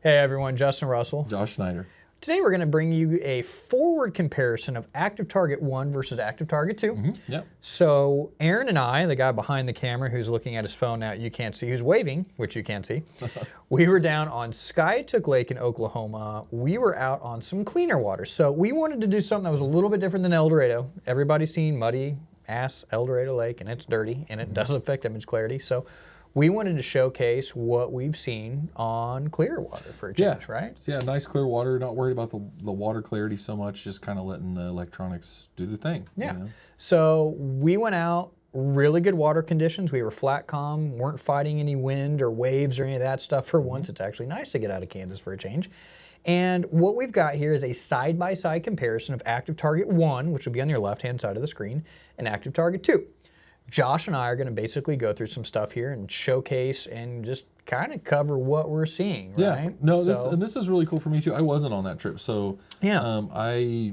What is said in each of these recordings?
Hey everyone, Justin Russell. Josh Snyder. Today we're going to bring you a forward comparison of Active Target 1 versus Active Target 2. Yep. So Aaron and I, the guy behind the camera who's looking at his phone now, you can't see, who's waving, which you can't see. We were down on Skytook Lake in Oklahoma. We were out on some cleaner water. So we wanted to do something that was a little bit different than El Dorado. Everybody's seen muddy ass El Dorado Lake, and it's dirty, and it does affect image clarity. So we wanted to showcase what we've seen on clear water for a change, right? Yeah, nice clear water. Not worried about the water clarity so much, just kind of letting the electronics do the thing. Yeah. You know? So we went out, really good water conditions. We were flat calm, weren't fighting any wind or waves or any of that stuff for once. It's actually nice to get out of Kansas for a change. And what we've got here is a side-by-side comparison of Active Target 1, which will be on your left-hand side of the screen, and Active Target 2. Josh and I are going to basically go through some stuff here and showcase and just kind of cover what we're seeing, right? Yeah. No, this is really cool for me too. I wasn't on that trip, so yeah. I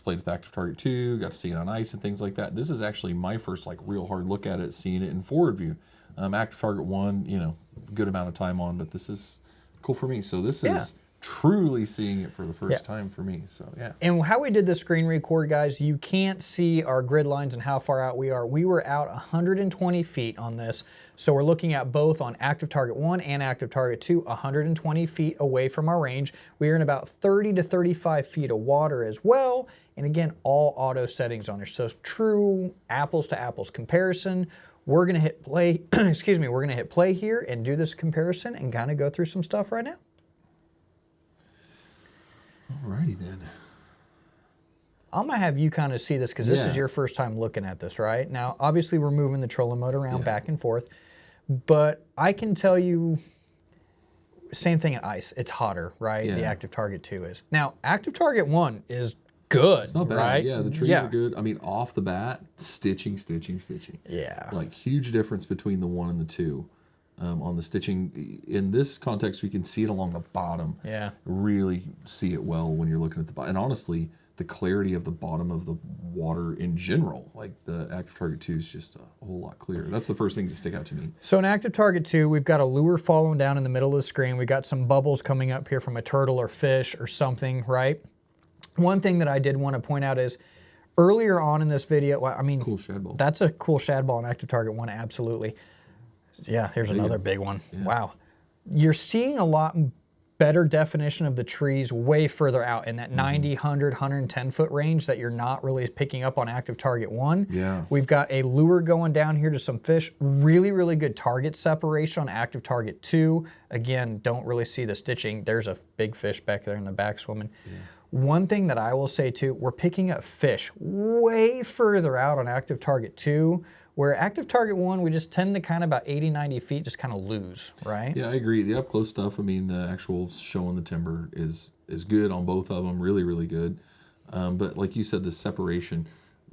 played with Active Target 2, got to see it on ice and things like that. This is actually my first like real hard look at it, seeing it in forward view. Active Target 1, you know, good amount of time on, but this is cool for me. So this is truly seeing it for the first time for me. So yeah. And how we did the screen record, guys, you can't see our grid lines and how far out we are. We were out 120 feet on this. So we're looking at both on Active Target 1 and Active Target 2, 120 feet away from our range. We are in about 30 to 35 feet of water as well. And again, all auto settings on there. So true apples to apples comparison. We're gonna hit play, excuse me, we're gonna hit play here and do this comparison and kind of go through some stuff right now. Alrighty then. I'm gonna have you kind of see this because this is your first time looking at this, right? Now, obviously we're moving the trolling motor around back and forth, but I can tell you, same thing at ice, it's hotter, right? Yeah. The Active Target 2 is. Now, Active Target 1 is good, it's not bad, right? Yeah, the trees are good. I mean, off the bat, stitching. Yeah. Like huge difference between the 1 and the 2. On the stitching, in this context, we can see it along the bottom. Yeah. Really see it well when you're looking at the bottom. And honestly, the clarity of the bottom of the water in general, like the Active Target 2 is just a whole lot clearer. That's the first thing to stick out to me. So in Active Target 2, we've got a lure following down in the middle of the screen. We've got some bubbles coming up here from a turtle or fish or something, right? One thing that I did want to point out is earlier on in this video, well, I mean, cool shad ball. That's a cool shad ball in Active Target 1, absolutely. Yeah, here's another big one. Yeah. Wow. You're seeing a lot better definition of the trees way further out in that 90, 100, 110 foot range that you're not really picking up on Active Target 1. Yeah. We've got a lure going down here to some fish. Really, really good target separation on Active Target 2. Again, don't really see the stitching. There's a big fish back there in the back swimming. Yeah. One thing that I will say too, we're picking up fish way further out on Active Target 2. Where Active Target 1, we just tend to kind of about 80, 90 feet just kind of lose, right? Yeah, I agree. The up-close stuff, I mean, the actual showing the timber is good on both of them, really, really good. But like you said, the separation,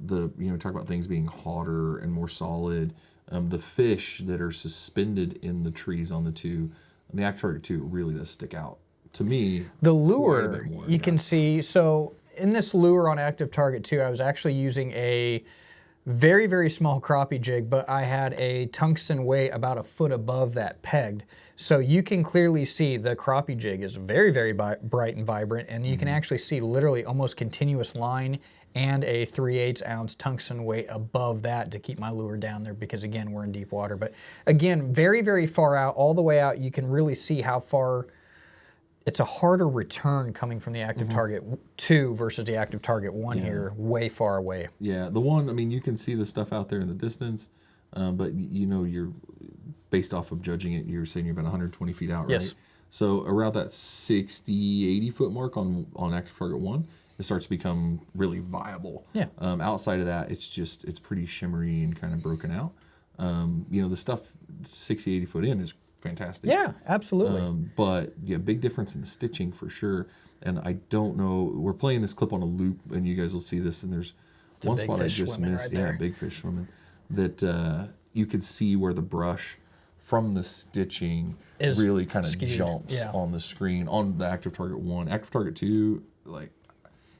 talk about things being hotter and more solid. The fish that are suspended in the trees on the 2, and the Active Target 2 really does stick out. To me, the lure, you can see, so in this lure on Active Target 2, I was actually using a very, very small crappie jig, but I had a tungsten weight about a foot above that pegged. So you can clearly see the crappie jig is very, very bright and vibrant, and you can actually see literally almost continuous line and a 3/8 ounce tungsten weight above that to keep my lure down there because, again, we're in deep water. But again, very, very far out, all the way out, you can really see how far. It's a harder return coming from the Active Target 2 versus the Active Target 1 here, way far away. Yeah, the 1, I mean, you can see the stuff out there in the distance, but you're based off of judging it, you're saying you're about 120 feet out, right? Yes. So around that 60, 80 foot mark on Active Target 1, it starts to become really viable. Yeah. Outside of that, it's pretty shimmery and kind of broken out. The stuff 60, 80 foot in is fantastic. Yeah, absolutely. But yeah, big difference in the stitching for sure. And I don't know, we're playing this clip on a loop and you guys will see this, and there's one spot I just missed. Right big fish swimming. That you could see where the brush from the stitching really kind of jumps on the screen on the Active Target 1. Active Target 2, like,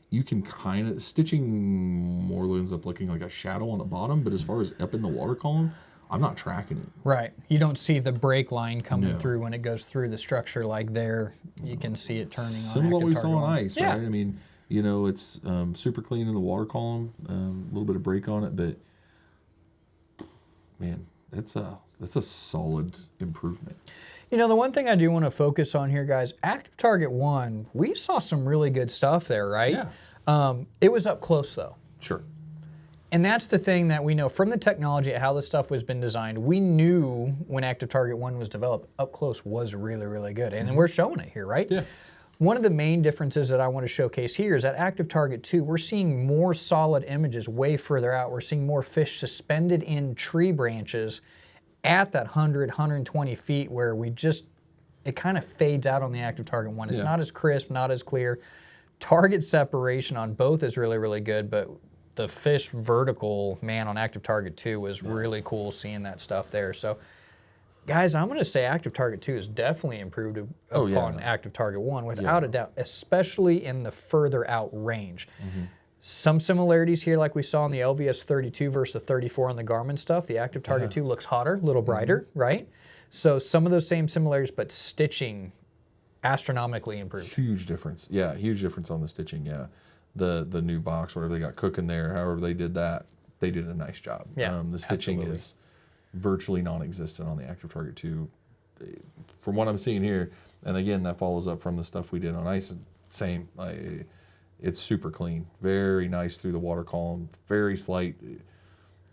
you can kind of, stitching more ends up looking like a shadow on the bottom, but as far as up in the water column, I'm not tracking it. Right. You don't see the brake line coming No. through when it goes through the structure like there. You can see it turning Similar to on what we active saw target on one. ice, Yeah. right? I mean, you know, it's super clean in the water column, a little bit of brake on it, but man, that's a solid improvement. You know, the one thing I do want to focus on here, guys, active target one, we saw some really good stuff there, right? Yeah. It was up close though. Sure. And that's the thing that we know from the technology, how this stuff was been designed. We knew when Active Target 1 was developed, up close was really, really good. And we're showing it here, right? Yeah. One of the main differences that I want to showcase here is that Active Target 2, we're seeing more solid images way further out. We're seeing more fish suspended in tree branches at that 100, 120 feet where it kind of fades out on the Active Target 1. It's Yeah. not as crisp, not as clear. Target separation on both is really, really good, but the fish vertical, man, on Active Target 2 was really cool seeing that stuff there. So, guys, I'm going to say Active Target 2 is definitely improved upon Active Target 1 without a doubt, especially in the further out range. Some similarities here, like we saw in the LVS 32 versus the 34 on the Garmin stuff. The Active Target 2 looks hotter, a little brighter, right? So some of those same similarities, but stitching astronomically improved. Huge difference. Yeah, huge difference on the stitching. Yeah, the new box, whatever they got cooking there, however they did that, they did a nice job. Yeah, the stitching is virtually non-existent on the Active Target 2, from what I'm seeing here. And again, that follows up from the stuff we did on ice. Same, it's super clean, very nice through the water column. Very slight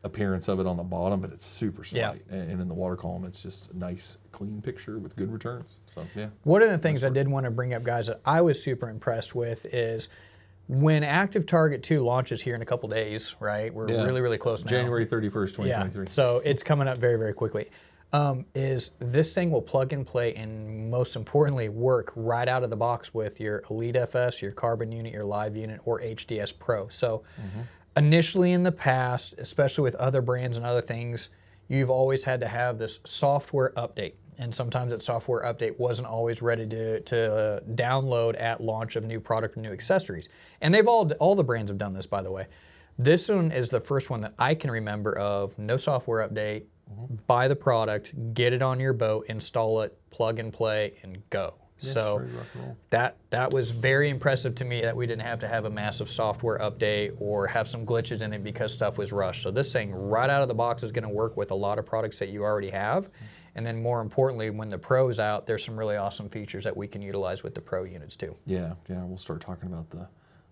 appearance of it on the bottom, but it's super slight. And in the water column, it's just a nice, clean picture with good returns. So yeah. One of the things I did want to bring up, guys, that I was super impressed with is when Active Target 2 launches here in a couple days, right? We're really, really close now. January 31st, 2023. Yeah, so it's coming up very, very quickly. Is this thing will plug and play and most importantly work right out of the box with your Elite FS, your Carbon unit, your Live unit, or HDS Pro. So initially in the past, especially with other brands and other things, you've always had to have this software update. And sometimes that software update wasn't always ready to download at launch of new product or new accessories. And they've all the brands have done this, by the way. This one is the first one that I can remember of no software update, buy the product, get it on your boat, install it, plug and play, and go. Yeah, so straight rock and roll. that was very impressive to me that we didn't have to have a massive software update or have some glitches in it because stuff was rushed. So this thing right out of the box is going to work with a lot of products that you already have. And then more importantly, when the Pro's out, there's some really awesome features that we can utilize with the Pro units too. Yeah, we'll start talking about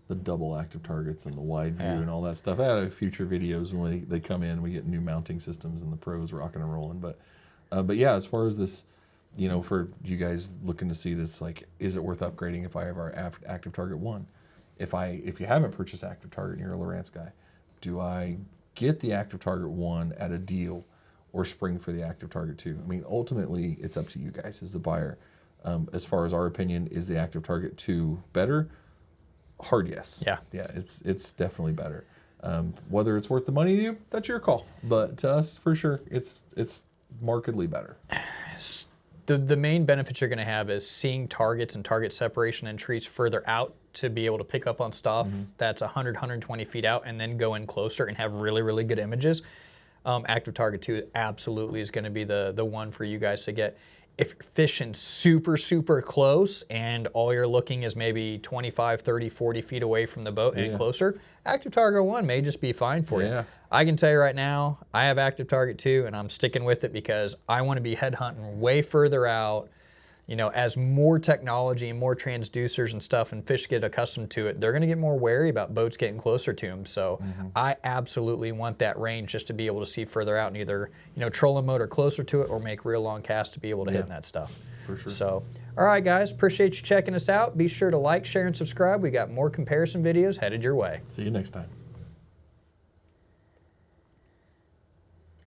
the double active targets and the wide view and all that stuff. I have future videos when they come in, we get new mounting systems and the Pro's rocking and rolling. But yeah, as far as this, you know, for you guys looking to see this, like, is it worth upgrading if I have our Active Target 1? If you haven't purchased Active Target and you're a Lowrance guy, do I get the Active Target 1 at a deal or spring for the Active Target 2? I mean, ultimately, it's up to you guys as the buyer. As far as our opinion, is the Active Target 2 better? Hard yes. Yeah. Yeah, it's definitely better. Whether it's worth the money to you, that's your call. But to us, for sure, it's markedly better. The main benefits you're going to have is seeing targets and target separation and trees further out to be able to pick up on stuff that's 100, 120 feet out and then go in closer and have really, really good images. Active Target 2 absolutely is going to be the one for you guys to get. If you're fishing super, super close and all you're looking is maybe 25, 30, 40 feet away from the boat and closer, Active Target 1 may just be fine for you. I can tell you right now, I have Active Target 2 and I'm sticking with it because I want to be head hunting way further out. You know, as more technology and more transducers and stuff and fish get accustomed to it, they're going to get more wary about boats getting closer to them. So I absolutely want that range just to be able to see further out and either, you know, troll a motor closer to it or make real long casts to be able to hit that stuff. For sure. So, all right, guys, appreciate you checking us out. Be sure to like, share, and subscribe. We got more comparison videos headed your way. See you next time.